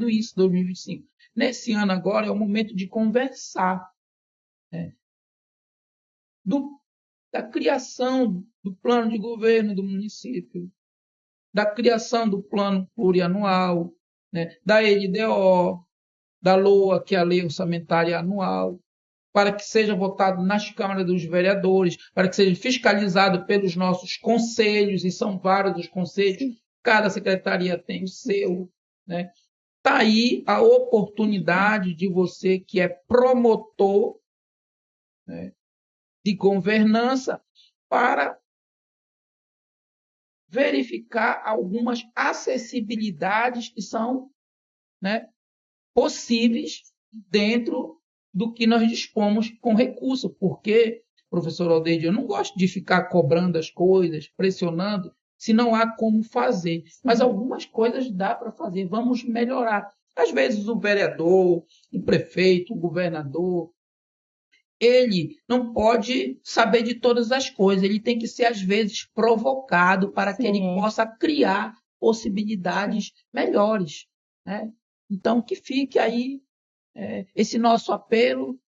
isso em 2025. Nesse ano agora é o momento de conversar, né, da criação do plano de governo do município, da criação do plano plurianual, né, da LDO, da LOA, que é a Lei Orçamentária Anual, para que seja votado nas câmaras dos vereadores, para que seja fiscalizado pelos nossos conselhos, e são vários os conselhos, cada secretaria tem o seu, né? Está aí a oportunidade de você que é promotor, né, de governança, para verificar algumas acessibilidades que são, né, possíveis dentro do que nós dispomos com recurso, porque, professor Aldeide, eu não gosto de ficar cobrando as coisas, pressionando, se não há como fazer. Mas algumas coisas dá para fazer, vamos melhorar. Às vezes o vereador, o prefeito, o governador, ele não pode saber de todas as coisas, ele tem que ser, às vezes, provocado para que ele possa criar possibilidades melhores, né? Então, que fique aí esse nosso apelo,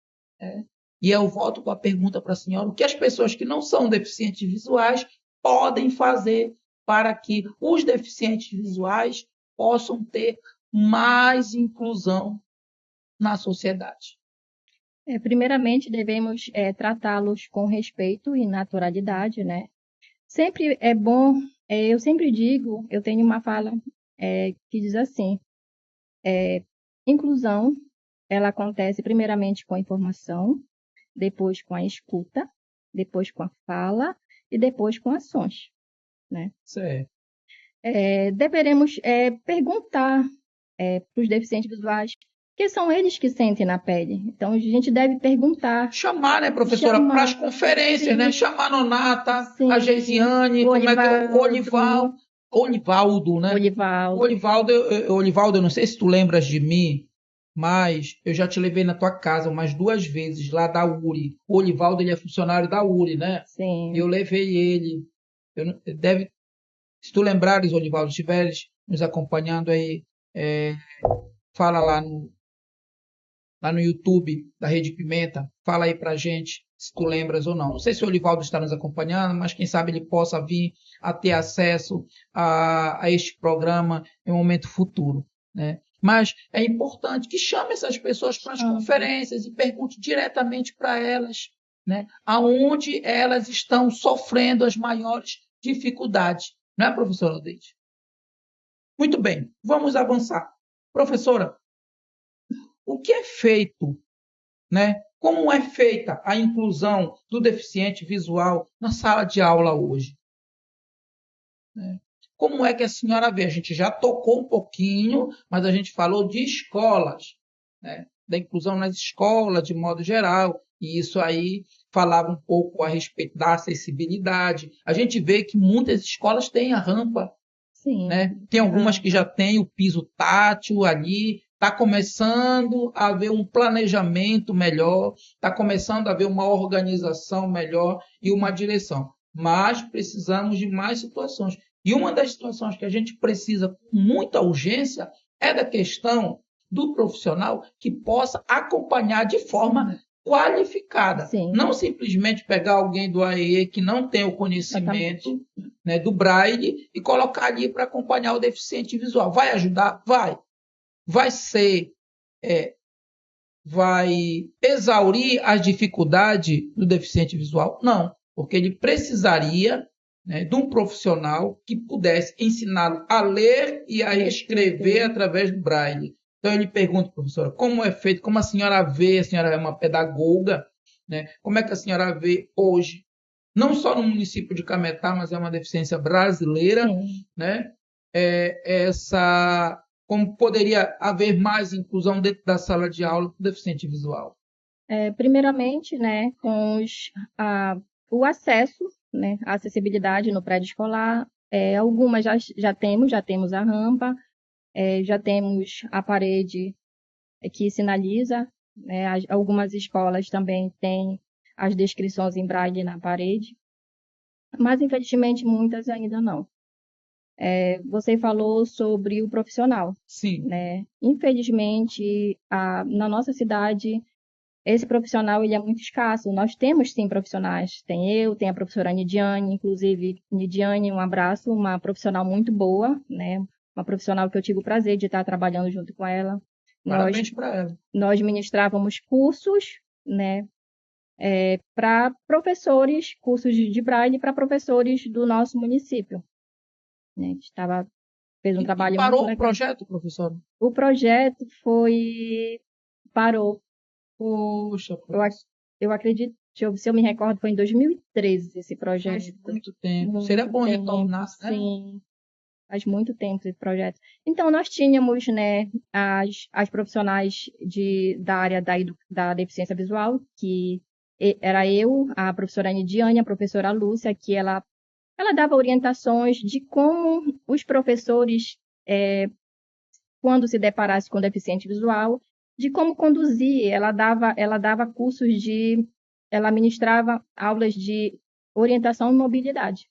e eu volto com a pergunta para a senhora: o que as pessoas que não são deficientes visuais podem fazer para que os deficientes visuais possam ter mais inclusão na sociedade? Primeiramente, devemos tratá-los com respeito e naturalidade, né? Sempre é bom, eu sempre digo, eu tenho uma fala que diz assim, inclusão, ela acontece primeiramente com a informação, depois com a escuta, depois com a fala e depois com ações, né? Certo. Deveremos perguntar para os deficientes visuais, que são eles que sentem na pele. Então, a gente deve perguntar. Chamar, né, professora, para as conferências, né? Chamar a Nonata, a Geisiane, como é que é? Olivaldo, né? Olivaldo, eu não sei se tu lembras de mim, mas eu já te levei na tua casa umas 2 vezes lá da URI. O Olivaldo, ele é funcionário da URI, né? Sim. Eu levei ele. Se tu lembrares, Olivaldo, estiveres nos acompanhando aí, fala lá no YouTube da Rede Pimenta, fala aí pra gente se tu lembras ou não. Não sei se o Olivaldo está nos acompanhando, mas quem sabe ele possa vir a ter acesso a este programa em um momento futuro, né? Mas é importante que chame essas pessoas para as conferências e pergunte diretamente para elas, né, aonde elas estão sofrendo as maiores dificuldades. Não é, professora Aldeide? Muito bem, vamos avançar. Professora, o que é feito, né? Como é feita a inclusão do deficiente visual na sala de aula hoje? Como é que a senhora vê? A gente já tocou um pouquinho, mas a gente falou de escolas, né? Da inclusão nas escolas, de modo geral, e isso aí falava um pouco a respeito da acessibilidade. A gente vê que muitas escolas têm a rampa, Sim, né? Tem algumas que já têm o piso tátil ali. Está começando a haver um planejamento melhor, está começando a haver uma organização melhor e uma direção. Mas precisamos de mais situações. E uma das situações que a gente precisa com muita urgência é da questão do profissional que possa acompanhar de forma qualificada. Sim. Não simplesmente pegar alguém do AEE que não tem o conhecimento, né, do Braille e colocar ali para acompanhar o deficiente visual. Vai ajudar? Vai. Vai exaurir as dificuldades do deficiente visual? Não, porque ele precisaria, né, de um profissional que pudesse ensiná-lo a ler e a escrever através do Braille. Então, eu lhe pergunto, professora, como é feito, como a senhora vê, a senhora é uma pedagoga, né, como é que a senhora vê hoje, não só no município de Cametá, mas é uma deficiência brasileira, né, como poderia haver mais inclusão dentro da sala de aula para o deficiente visual? Primeiramente, né, com o acesso, né, a acessibilidade no prédio escolar. Algumas já temos a rampa, já temos a parede que sinaliza, né, algumas escolas também têm as descrições em braille na parede, mas infelizmente muitas ainda não. Você falou sobre o profissional, Sim. né? Infelizmente, na nossa cidade, esse profissional ele é muito escasso. Nós temos, sim, profissionais. Tem a professora Nidiane, inclusive, Nidiane, um abraço, uma profissional muito boa, né? Uma profissional que eu tive o prazer de estar trabalhando junto com ela. Parabéns para ela. Nós ministrávamos cursos, né? Para professores, cursos de Braille para professores do nosso município. Né? Fez um trabalho muito parou legal. O projeto, professor? O projeto parou. Puxa, eu acredito, se eu me recordo, foi em 2013 esse projeto. Faz muito tempo. Seria bom retornar, né? Sim, faz muito tempo esse projeto. Então, nós tínhamos, né, as profissionais da área da deficiência visual, que era eu, a professora Nidiane, a professora Lúcia, que ela dava orientações de como os professores, quando se deparasse com deficiente visual, de como conduzir. Ela dava cursos ela ministrava aulas de orientação e mobilidade,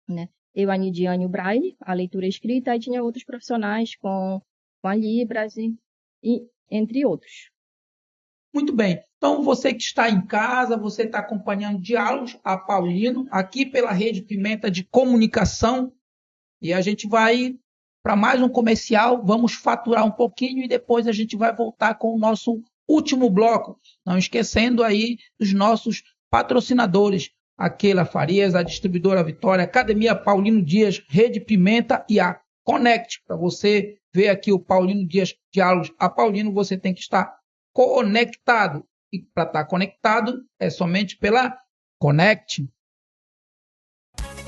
né? Eu, a Nidiane, o Braille, a leitura escrita, e tinha outros profissionais com a Libras, e entre outros. Muito bem. Então, você que está em casa, você está acompanhando Diálogos a Paulino, aqui pela Rede Pimenta de Comunicação, e a gente vai para mais um comercial, vamos faturar um pouquinho e depois a gente vai voltar com o nosso último bloco. Não esquecendo aí dos nossos patrocinadores, Aquela Farias, a Distribuidora Vitória, Academia Paulino Dias, Rede Pimenta e a Connect. Para você ver aqui o Paulino Dias Diálogos a Paulino, você tem que estar conectado. E para estar conectado é somente pela Connect.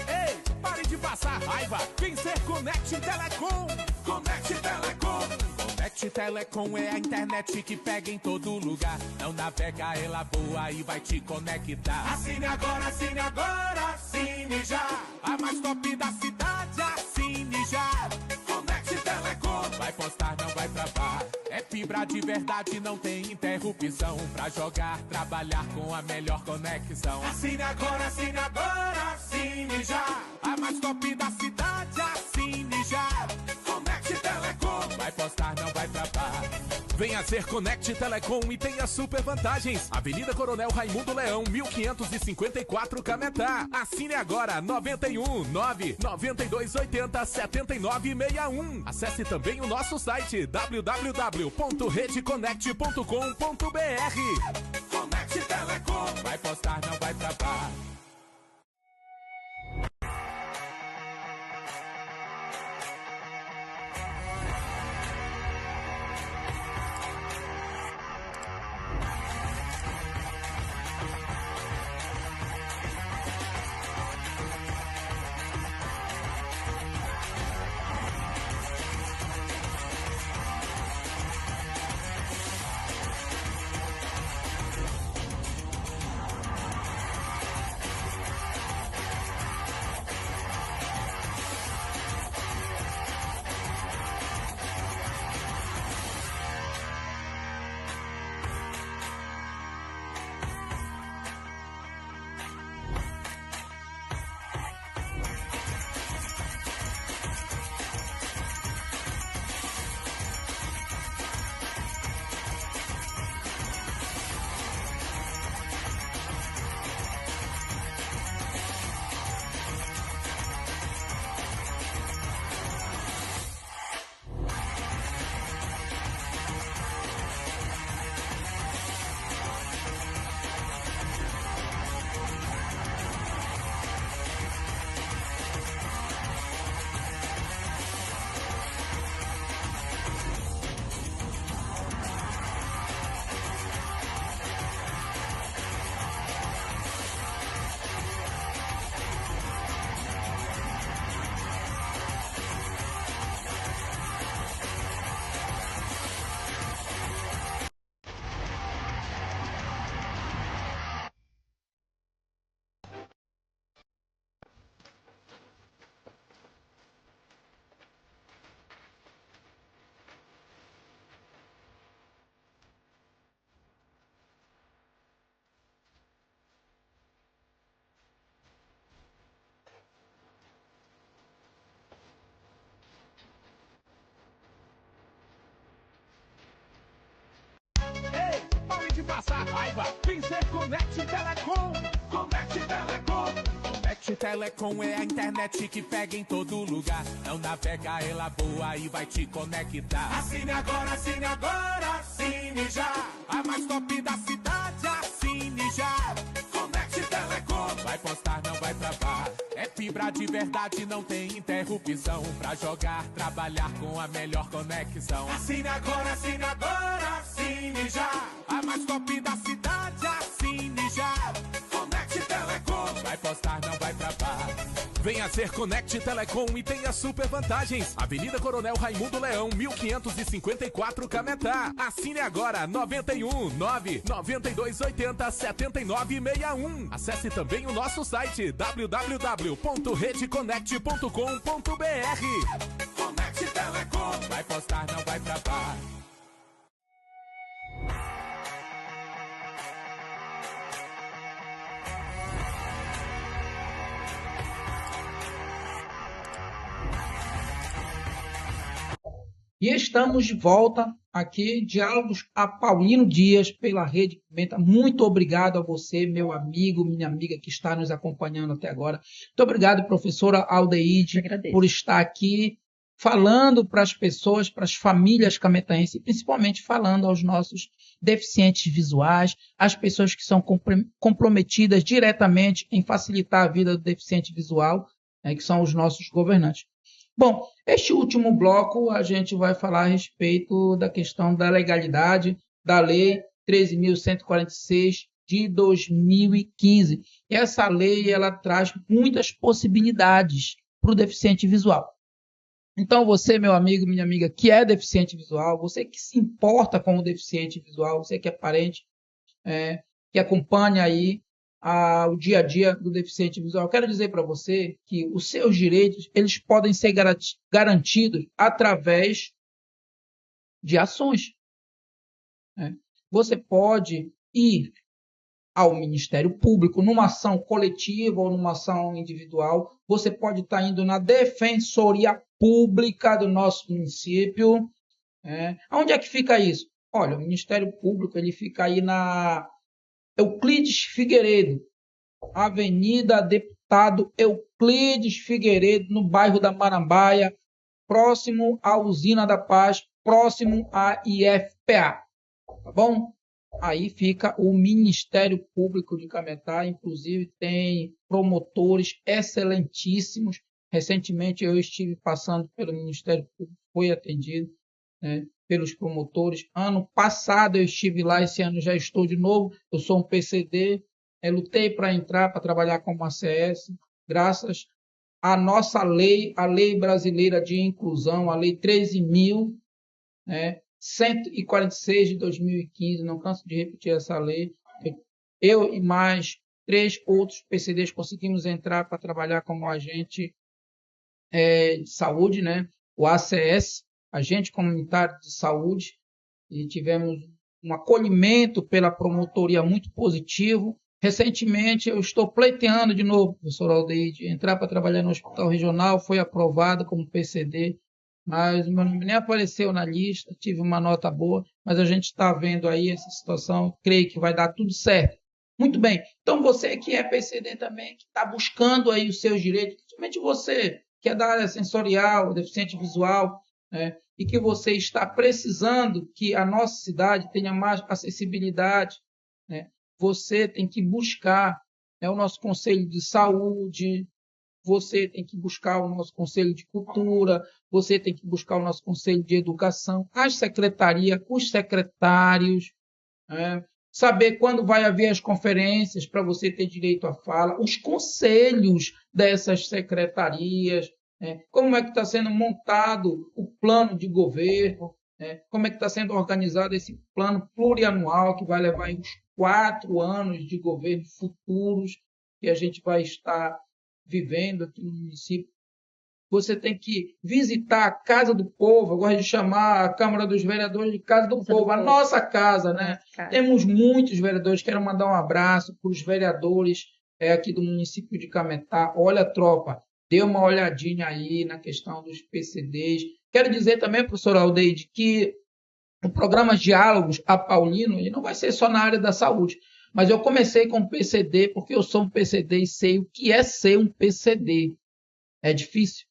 Ei, pare de passar raiva. Vem ser Connect Telecom. Connect Telecom. Connect Telecom é a internet que pega em todo lugar. Não navega, ela voa e vai te conectar. Assine agora, assine já. A mais top da cidade, assine já. Connect Telecom. Vai postar, não vai travar. É fibra de verdade, não tem interrupção. Pra jogar, trabalhar com a melhor conexão. Assine agora, assine já. A mais top da cidade, assine já. Connect Telecom. Vai postar, não vai travar. Venha ser Connect Telecom e tenha super vantagens. Avenida Coronel Raimundo Leão, 1554, Cametá. Assine agora, 91 99280 7961. Acesse também o nosso site www.redeconnect.com.br. Connect Telecom. Vai postar, não vai travar. passar raiva. Vem ser Conect Telecom. Conect Telecom. Conect Telecom é a internet que pega em todo lugar. Não navega, ela voa e vai te conectar. Assine agora, assine agora, assine já. A mais top da cidade, assine já. Conect Telecom. Vai postar, não vai travar. É fibra de verdade, não tem interrupção. Pra jogar, trabalhar com a melhor conexão. Assine agora, assine já. A mais top da cidade, assine já. Conect Telecom. Vai postar, não vai travar. Venha ser Conect Telecom e tenha super vantagens. Avenida Coronel Raimundo Leão, 1554, Cametá. Assine agora, 91 99280 7961. Acesse também o nosso site www.redeconnect.com.br. Conect Telecom. Vai postar, não vai travar. E estamos de volta aqui, Diálogos a Paulino Dias, pela Rede Comenta. Muito obrigado a você, meu amigo, minha amiga que está nos acompanhando até agora. Muito obrigado, professora Aldeide, por estar aqui falando para as pessoas, para as famílias cametaenses, e principalmente falando aos nossos deficientes visuais, as pessoas que são comprometidas diretamente em facilitar a vida do deficiente visual, que são os nossos governantes. Bom, este último bloco a gente vai falar a respeito da questão da legalidade da Lei 13.146 de 2015. E essa lei ela traz muitas possibilidades para o deficiente visual. Então você, meu amigo, minha amiga, que é deficiente visual, você que se importa com o deficiente visual, você que é parente, que acompanha aí o dia a dia do deficiente visual. Eu quero dizer para você que os seus direitos eles podem ser garantidos através de ações. Você pode ir ao Ministério Público numa ação coletiva ou numa ação individual. Você pode estar indo na Defensoria Pública do nosso município. Onde é que fica isso? Olha, o Ministério Público ele fica aí na Euclides Figueiredo, Avenida Deputado Euclides Figueiredo, no bairro da Marambaia, próximo à Usina da Paz, próximo à IFPA. Tá bom? Aí fica o Ministério Público de Cametá, inclusive tem promotores excelentíssimos. Recentemente eu estive passando pelo Ministério Público, fui atendido pelos promotores. Ano passado eu estive lá, esse ano já estou de novo. Eu sou um PCD, lutei para entrar, para trabalhar como ACS, graças à nossa lei, a Lei Brasileira de Inclusão, a Lei 13.146 de 2015, não canso de repetir essa lei. Eu e mais 3 outros PCDs conseguimos entrar para trabalhar como agente de saúde, o ACS, Agente Comunitário de Saúde, e tivemos um acolhimento pela promotoria muito positivo. Recentemente, eu estou pleiteando de novo, professor Aldeide, entrar para trabalhar no Hospital Regional, foi aprovado como PCD, mas meu nome nem apareceu na lista, tive uma nota boa, mas a gente está vendo aí essa situação, creio que vai dar tudo certo. Muito bem, então você que é PCD também, que está buscando aí os seus direitos, principalmente você que é da área sensorial, deficiente visual, e que você está precisando que a nossa cidade tenha mais acessibilidade, você tem que buscar o nosso Conselho de Saúde, você tem que buscar o nosso Conselho de Cultura, você tem que buscar o nosso Conselho de Educação, as secretarias, os secretários, saber quando vai haver as conferências para você ter direito à fala, os conselhos dessas secretarias, como é que está sendo montado o plano de governo, como é que está sendo organizado esse plano plurianual que vai levar uns 4 anos de governo futuros que a gente vai estar vivendo aqui no município. Você tem que visitar a Casa do Povo, eu gosto de chamar a Câmara dos Vereadores de Casa do Povo, a nossa casa, Temos muitos vereadores, quero mandar um abraço para os vereadores aqui do município de Cametá. Olha, tropa, dê uma olhadinha aí na questão dos PCDs. Quero dizer também, professor Aldeide, que o programa Diálogos a Paulino, ele não vai ser só na área da saúde. Mas eu comecei com PCD porque eu sou um PCD e sei o que é ser um PCD. É difícil.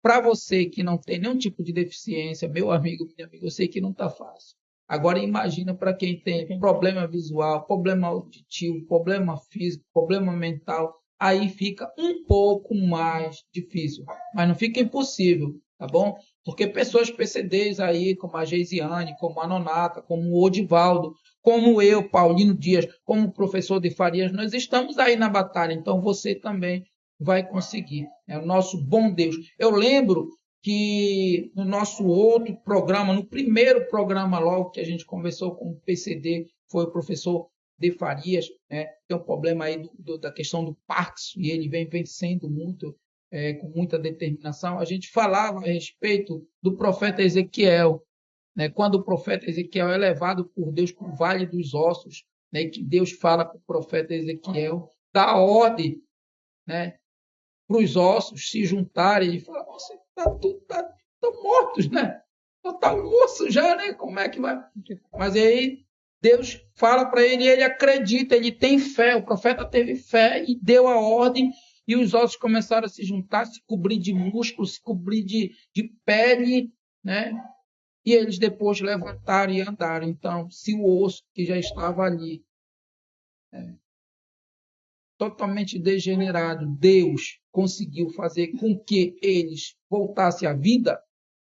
Para você que não tem nenhum tipo de deficiência, meu amigo, minha amiga, eu sei que não está fácil. Agora imagina para quem tem problema visual, problema auditivo, problema físico, problema mental, aí fica um pouco mais difícil, mas não fica impossível, tá bom? Porque pessoas PCDs aí, como a Geisiane, como a Nonata, como o Odivaldo, como eu, Paulino Dias, como o professor de Farias, nós estamos aí na batalha, então você também vai conseguir. É o nosso bom Deus. Eu lembro que no nosso outro programa, no primeiro programa logo que a gente conversou com o PCD, foi o professor de Farias, né? Tem um problema aí da questão do Parkinson, e ele vem vencendo muito, com muita determinação. A gente falava a respeito do profeta Ezequiel, né? Quando o profeta Ezequiel é levado por Deus para o Vale dos Ossos, né? Que Deus fala para o profeta Ezequiel, dá ordem, né? Para os ossos se juntarem e falar, você estão mortos, né? Está um osso já, né? Como é que vai? Mas aí Deus fala para ele e ele acredita, ele tem fé. O profeta teve fé e deu a ordem e os ossos começaram a se juntar, se cobrir de músculo, se cobrir de pele, né? E eles depois levantaram e andaram. Então, se o osso que já estava ali totalmente degenerado, Deus conseguiu fazer com que eles voltassem à vida,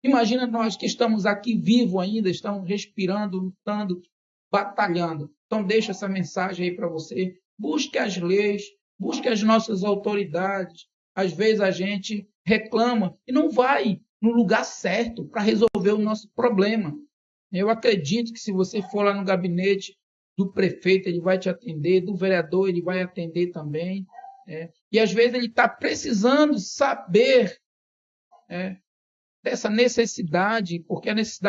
imagina nós que estamos aqui vivos ainda, estamos respirando, lutando, batalhando. Então, deixa essa mensagem aí para você. Busque as leis, busque as nossas autoridades. Às vezes a gente reclama e não vai no lugar certo para resolver o nosso problema. Eu acredito que se você for lá no gabinete do prefeito, ele vai te atender, do vereador, ele vai atender também. E às vezes ele está precisando saber dessa necessidade, porque a necessidade